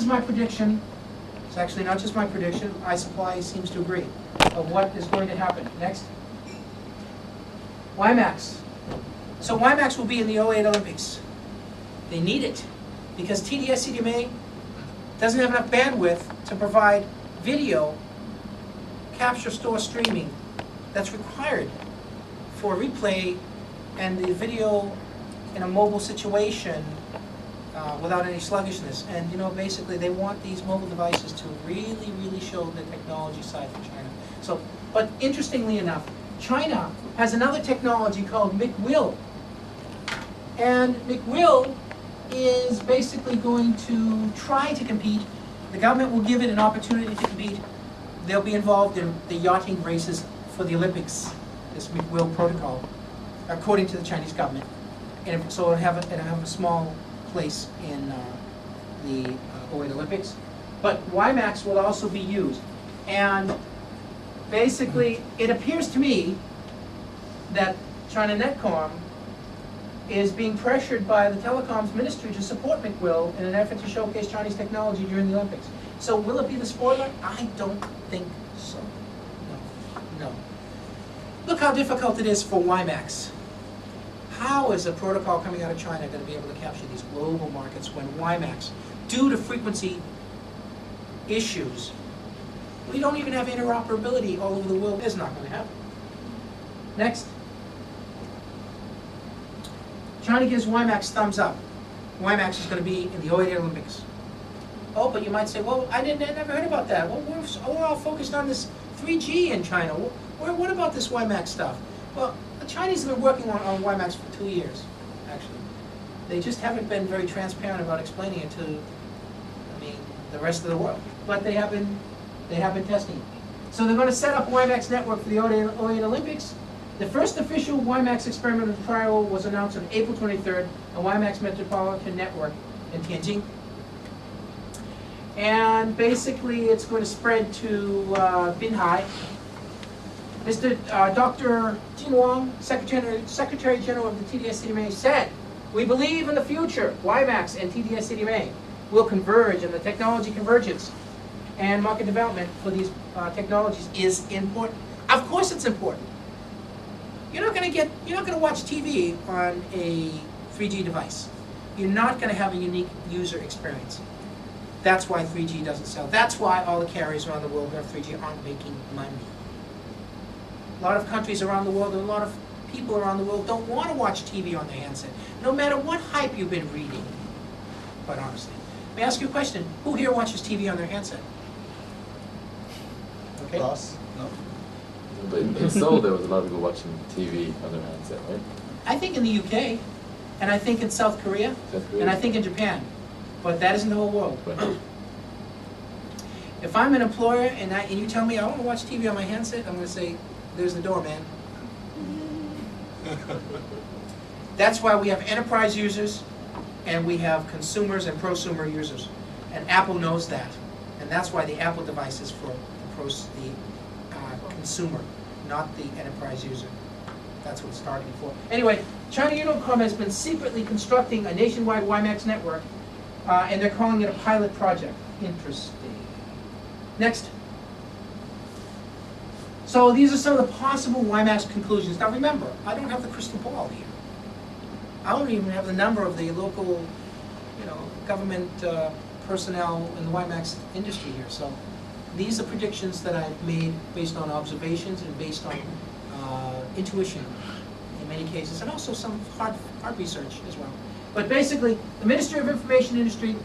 my prediction. It's actually not just my prediction. iSupply seems to agree of what is going to happen. Next. WiMax. So WiMax will be in the '08 Olympics. They need it because TD-SCDMA doesn't have enough bandwidth to provide video capture, store, streaming that's required for replay and the video in a mobile situation without any sluggishness. And basically they want these mobile devices to really, really show the technology side for China. So, but interestingly enough, China has another technology called McWill. And McWill is basically going to try to compete. The government will give it an opportunity to compete. They'll be involved in the yachting races for the Olympics, this McWill protocol, according to the Chinese government. And so it'll have a small place in the '08 Olympics. But WiMax will also be used. And basically, it appears to me that China Netcom is being pressured by the telecoms ministry to support McWill in an effort to showcase Chinese technology during the Olympics. So will it be the spoiler? I don't think so. No. Look how difficult it is for WiMax. How is a protocol coming out of China going to be able to capture these global markets when WiMax, due to frequency issues, we don't even have interoperability all over the world? It's not going to happen. Next. China gives WiMax thumbs up. WiMax is going to be in the '08 Olympics. Oh, but you might say, well, I never heard about that. Well, we're all focused on this 3G in China. What about this WiMax stuff? Well, the Chinese have been working on WiMax for 2 years, actually. They just haven't been very transparent about explaining it to, the rest of the world. But they have been testing it. So they're going to set up a WiMax network for the '08 Olympics. The first official WiMax experimental trial was announced on April 23rd, a WiMax Metropolitan Network in Tianjin. And basically, it's going to spread to Binhai. Dr. Jin Wang, Secretary General of the TD-SCDMA, said, "We believe in the future, WiMax and TD-SCDMA will converge, and the technology convergence and market development for these technologies is important." Of course, it's important. You're not going to watch TV on a 3G device. You're not going to have a unique user experience. That's why 3G doesn't sell. That's why all the carriers around the world who have 3G aren't making money. A lot of countries around the world, and a lot of people around the world don't want to watch TV on their handset, no matter what hype you've been reading, quite honestly. May I ask you a question? Who here watches TV on their handset? Okay. Ross? No? But in Seoul, there was a lot of people watching TV on their handset, right? I think in the UK, and I think in South Korea, and I think in Japan. But that isn't the whole world. Right. If I'm an employer and you tell me I want to watch TV on my handset, I'm going to say, there's the door, man. That's why we have enterprise users and we have consumers and prosumer users. And Apple knows that. And that's why the Apple device is for the consumer, not the enterprise user. That's what it's targeting for. Anyway, China Unicom has been secretly constructing a nationwide WiMax network, and they're calling it a pilot project. Interesting. Next. So these are some of the possible WiMax conclusions. Now remember, I don't have the crystal ball here. I don't even have the number of the local, government personnel in the WiMax industry here. So these are predictions that I've made based on observations and based on intuition in many cases, and also some hard research as well. But basically, the Ministry of Information Industry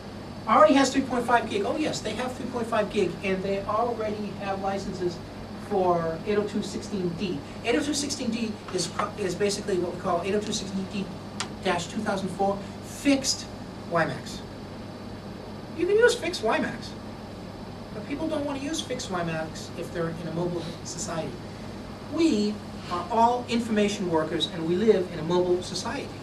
already has 3.5 gig. Oh yes, they have 3.5 gig, and they already have licenses for 802.16d. 802.16d is basically what we call 802.16d-2004 fixed WiMax. You can use fixed WiMax, but people don't want to use fixed WiMax if they're in a mobile society. We are all information workers, and we live in a mobile society.